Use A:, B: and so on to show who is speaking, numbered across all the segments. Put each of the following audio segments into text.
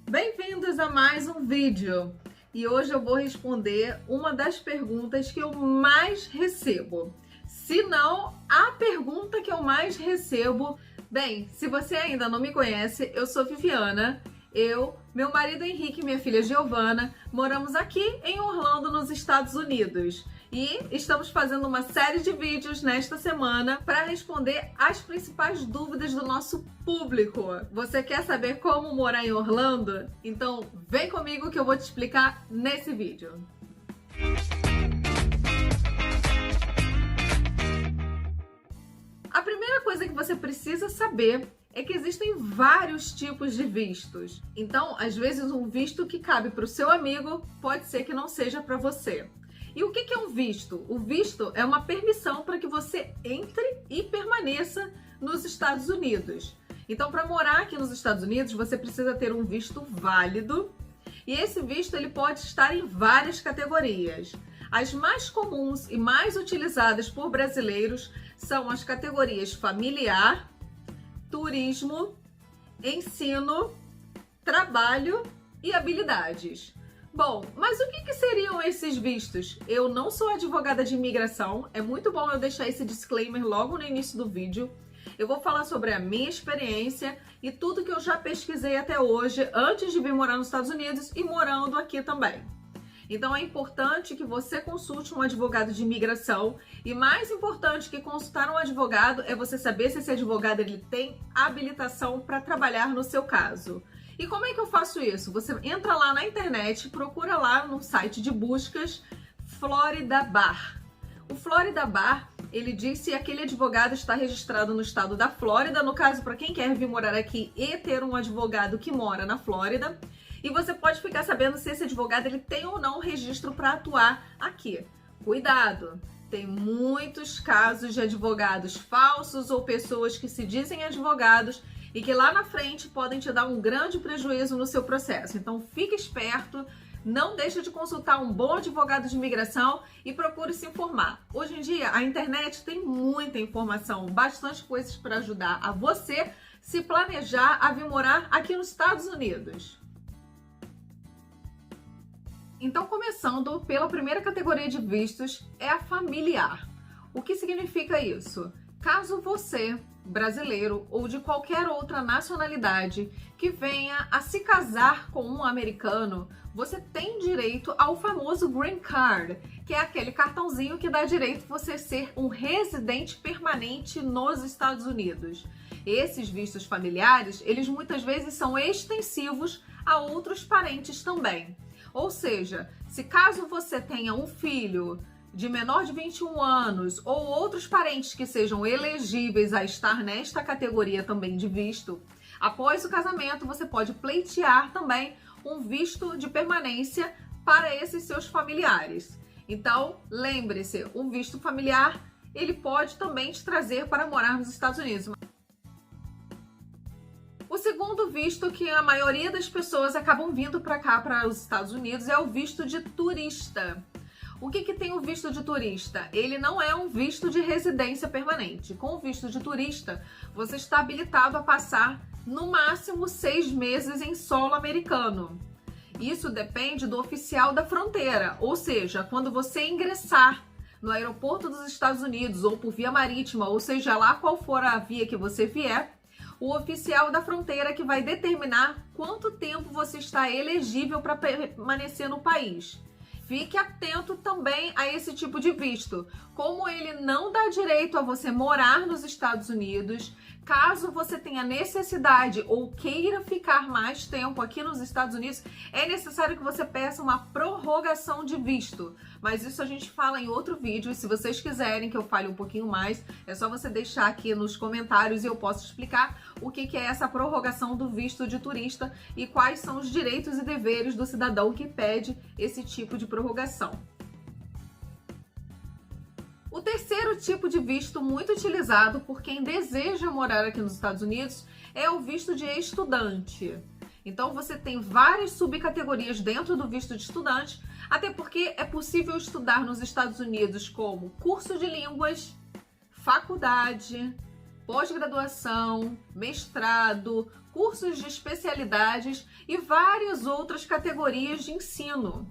A: Bem-vindos a mais um vídeo e hoje eu vou responder uma das perguntas que eu mais recebo. Se não, a pergunta que eu mais recebo. Bem, se você ainda não me conhece, eu sou Viviana. Meu marido Henrique e minha filha Giovana moramos aqui em Orlando, nos Estados Unidos. E estamos fazendo uma série de vídeos nesta semana para responder as principais dúvidas do nosso público. Você quer saber como morar em Orlando? Então vem comigo que eu vou te explicar nesse vídeo. A primeira coisa que você precisa saber é que existem vários tipos de vistos. Então, às vezes, um visto que cabe para o seu amigo pode ser que não seja para você. E o que é um visto? O visto é uma permissão para que você entre e permaneça nos Estados Unidos. Então, para morar aqui nos Estados Unidos, você precisa ter um visto válido. E esse visto ele pode estar em várias categorias. As mais comuns e mais utilizadas por brasileiros são as categorias familiar, turismo, ensino, trabalho e habilidades. Bom, mas o que seriam esses vistos? Eu não sou advogada de imigração, é muito bom eu deixar esse disclaimer logo no início do vídeo. Eu vou falar sobre a minha experiência e tudo que eu já pesquisei até hoje, antes de vir morar nos Estados Unidos e morando aqui também. Então é importante que você consulte um advogado de imigração e mais importante que consultar um advogado é você saber se esse advogado ele tem habilitação para trabalhar no seu caso. E como é que eu faço isso? Você entra lá na internet, procura lá no site de buscas Florida Bar. O Florida Bar, ele diz se aquele advogado está registrado no estado da Flórida, no caso para quem quer vir morar aqui e ter um advogado que mora na Flórida. E você pode ficar sabendo se esse advogado ele tem ou não registro para atuar aqui. Cuidado! Tem muitos casos de advogados falsos ou pessoas que se dizem advogados e que lá na frente podem te dar um grande prejuízo no seu processo. Então fique esperto, não deixe de consultar um bom advogado de imigração e procure se informar. Hoje em dia a internet tem muita informação, bastante coisas para ajudar a você se planejar a vir morar aqui nos Estados Unidos. Então, começando pela primeira categoria de vistos, é a familiar. O que significa isso? Caso você, brasileiro ou de qualquer outra nacionalidade, que venha a se casar com um americano, você tem direito ao famoso Green Card, que é aquele cartãozinho que dá direito a você ser um residente permanente nos Estados Unidos. Esses vistos familiares, eles muitas vezes são extensivos a outros parentes também. Ou seja, se caso você tenha um filho de menor de 21 anos ou outros parentes que sejam elegíveis a estar nesta categoria também de visto, após o casamento você pode pleitear também um visto de permanência para esses seus familiares. Então, lembre-se, um visto familiar, ele pode também te trazer para morar nos Estados Unidos. O segundo visto que a maioria das pessoas acabam vindo para cá, para os Estados Unidos, é o visto de turista. O que tem o visto de turista? Ele não é um visto de residência permanente. Com o visto de turista, você está habilitado a passar no máximo 6 meses em solo americano. Isso depende do oficial da fronteira, ou seja, quando você ingressar no aeroporto dos Estados Unidos ou por via marítima, ou seja lá qual for a via que você vier, o oficial da fronteira que vai determinar quanto tempo você está elegível para permanecer no país. Fique atento também a esse tipo de visto. Como ele não dá direito a você morar nos Estados Unidos, caso você tenha necessidade ou queira ficar mais tempo aqui nos Estados Unidos, é necessário que você peça uma prorrogação de visto. Mas isso a gente fala em outro vídeo e se vocês quiserem que eu fale um pouquinho mais, é só você deixar aqui nos comentários e eu posso explicar o que é essa prorrogação do visto de turista e quais são os direitos e deveres do cidadão que pede esse tipo de prorrogação. O terceiro tipo de visto muito utilizado por quem deseja morar aqui nos Estados Unidos é o visto de estudante. Então você tem várias subcategorias dentro do visto de estudante, até porque é possível estudar nos Estados Unidos como curso de línguas, faculdade, pós-graduação, mestrado, cursos de especialidades e várias outras categorias de ensino.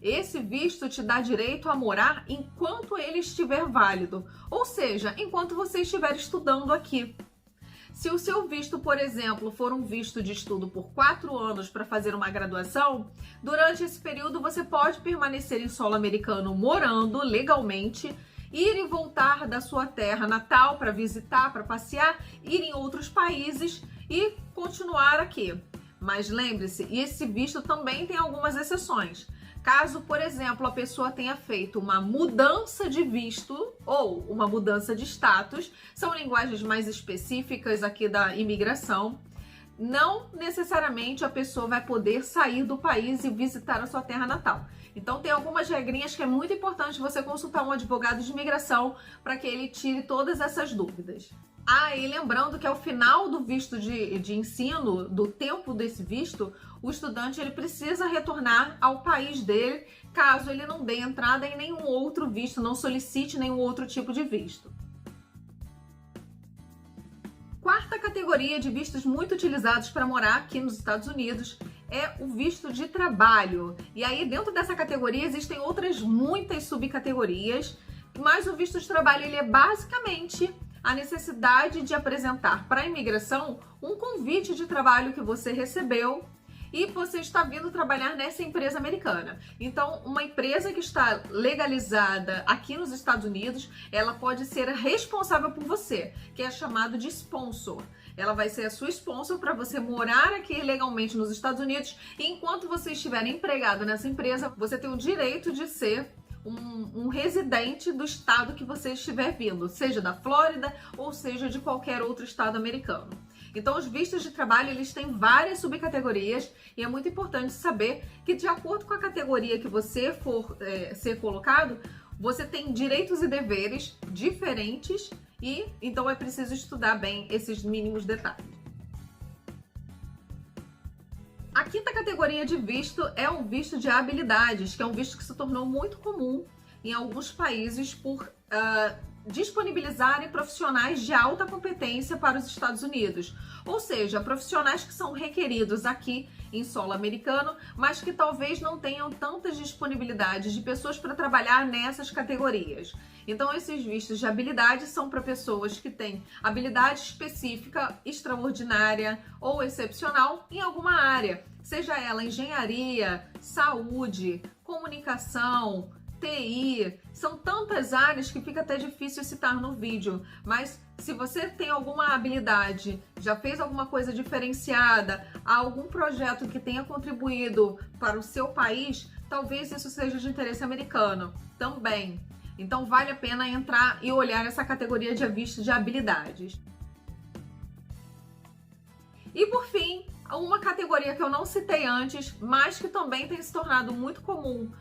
A: Esse visto te dá direito a morar enquanto ele estiver válido, ou seja, enquanto você estiver estudando aqui. Se o seu visto, por exemplo, for um visto de estudo por 4 anos para fazer uma graduação, durante esse período você pode permanecer em solo americano morando legalmente, ir e voltar da sua terra natal para visitar, para passear, ir em outros países e continuar aqui. Mas lembre-se, esse visto também tem algumas exceções. Caso, por exemplo, a pessoa tenha feito uma mudança de visto ou uma mudança de status, são linguagens mais específicas aqui da imigração, não necessariamente a pessoa vai poder sair do país e visitar a sua terra natal. Então tem algumas regrinhas que é muito importante você consultar um advogado de imigração para que ele tire todas essas dúvidas. E lembrando que ao final do visto de ensino, do tempo desse visto, o estudante ele precisa retornar ao país dele, caso ele não dê entrada em nenhum outro visto, não solicite nenhum outro tipo de visto. Quarta categoria de vistos muito utilizados para morar aqui nos Estados Unidos é o visto de trabalho. E aí dentro dessa categoria existem outras muitas subcategorias, mas o visto de trabalho ele é basicamente a necessidade de apresentar para a imigração um convite de trabalho que você recebeu e você está vindo trabalhar nessa empresa americana. Então, uma empresa que está legalizada aqui nos Estados Unidos, ela pode ser responsável por você, que é chamado de sponsor. Ela vai ser a sua sponsor para você morar aqui legalmente nos Estados Unidos e enquanto você estiver empregado nessa empresa, você tem o direito de ser um residente do estado que você estiver vindo, seja da Flórida ou seja de qualquer outro estado americano. Então, os vistos de trabalho, eles têm várias subcategorias e é muito importante saber que, de acordo com a categoria que você for ser colocado, você tem direitos e deveres diferentes e, então, é preciso estudar bem esses mínimos detalhes. A quinta categoria de visto é o visto de habilidades, que é um visto que se tornou muito comum em alguns países por disponibilizarem profissionais de alta competência para os Estados Unidos. Ou seja, profissionais que são requeridos aqui em solo americano, mas que talvez não tenham tantas disponibilidades de pessoas para trabalhar nessas categorias. Então, esses vistos de habilidade são para pessoas que têm habilidade específica, extraordinária ou excepcional em alguma área, seja ela engenharia, saúde, comunicação, TI, são tantas áreas que fica até difícil citar no vídeo, mas se você tem alguma habilidade, já fez alguma coisa diferenciada, algum projeto que tenha contribuído para o seu país, talvez isso seja de interesse americano também. Então vale a pena entrar e olhar essa categoria de visto de habilidades. E por fim, uma categoria que eu não citei antes, mas que também tem se tornado muito comum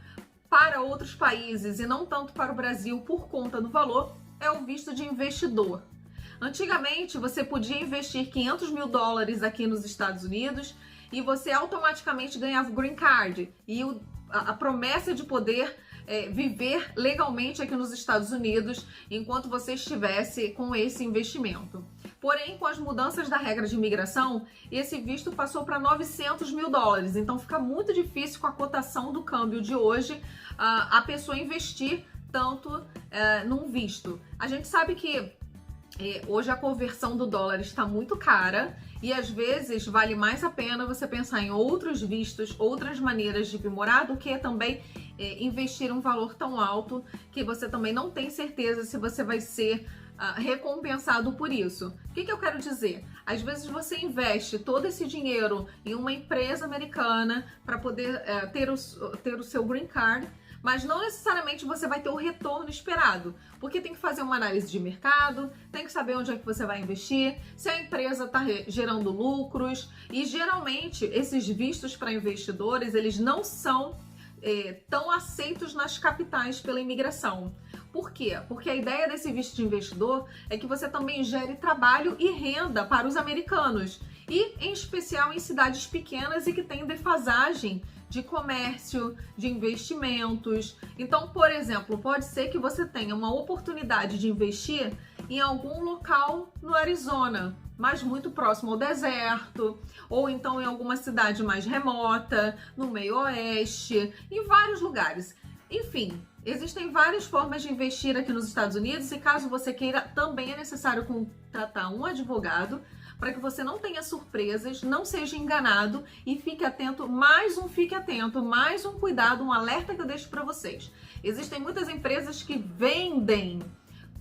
A: para outros países e não tanto para o Brasil por conta do valor, é o visto de investidor. Antigamente, você podia investir $500 mil aqui nos Estados Unidos e você automaticamente ganhava o Green Card e a promessa de poder viver legalmente aqui nos Estados Unidos enquanto você estivesse com esse investimento. Porém, com as mudanças da regra de imigração, esse visto passou para $900 mil. Então fica muito difícil com a cotação do câmbio de hoje a pessoa investir tanto num visto. A gente sabe que hoje a conversão do dólar está muito cara e às vezes vale mais a pena você pensar em outros vistos, outras maneiras de vir morar do que também investir um valor tão alto que você também não tem certeza se você vai ser recompensado por isso. O que eu quero dizer? Às vezes você investe todo esse dinheiro em uma empresa americana para poder ter o seu Green Card, mas não necessariamente você vai ter o retorno esperado, porque tem que fazer uma análise de mercado, tem que saber onde é que você vai investir, se a empresa está gerando lucros, e geralmente esses vistos para investidores, eles não são tão aceitos nas capitais pela imigração. Por quê? Porque a ideia desse visto de investidor é que você também gere trabalho e renda para os americanos, e em especial em cidades pequenas e que têm defasagem de comércio, de investimentos. Então, por exemplo, pode ser que você tenha uma oportunidade de investir em algum local no Arizona, mas muito próximo ao deserto, ou então em alguma cidade mais remota, no meio oeste, em vários lugares. Enfim, existem várias formas de investir aqui nos Estados Unidos e caso você queira, também é necessário contratar um advogado para que você não tenha surpresas, não seja enganado e fique atento, mais um cuidado, um alerta que eu deixo para vocês. Existem muitas empresas que vendem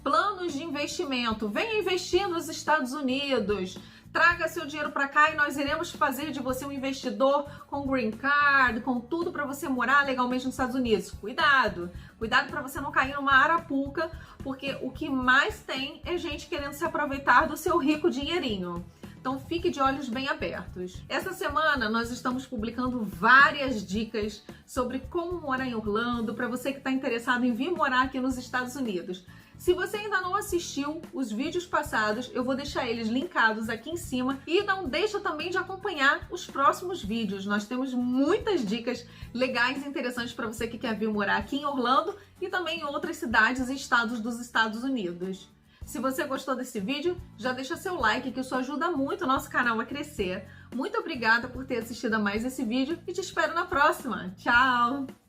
A: planos de investimento. Venha investir nos Estados Unidos, traga seu dinheiro para cá e nós iremos fazer de você um investidor com green card, com tudo para você morar legalmente nos Estados Unidos. Cuidado, cuidado para você não cair numa arapuca, porque o que mais tem é gente querendo se aproveitar do seu rico dinheirinho. Então fique de olhos bem abertos. Essa semana nós estamos publicando várias dicas sobre como morar em Orlando, para você que está interessado em vir morar aqui nos Estados Unidos. Se você ainda não assistiu os vídeos passados, eu vou deixar eles linkados aqui em cima e não deixa também de acompanhar os próximos vídeos. Nós temos muitas dicas legais e interessantes para você que quer vir morar aqui em Orlando e também em outras cidades e estados dos Estados Unidos. Se você gostou desse vídeo, já deixa seu like, que isso ajuda muito o nosso canal a crescer. Muito obrigada por ter assistido a mais esse vídeo e te espero na próxima. Tchau!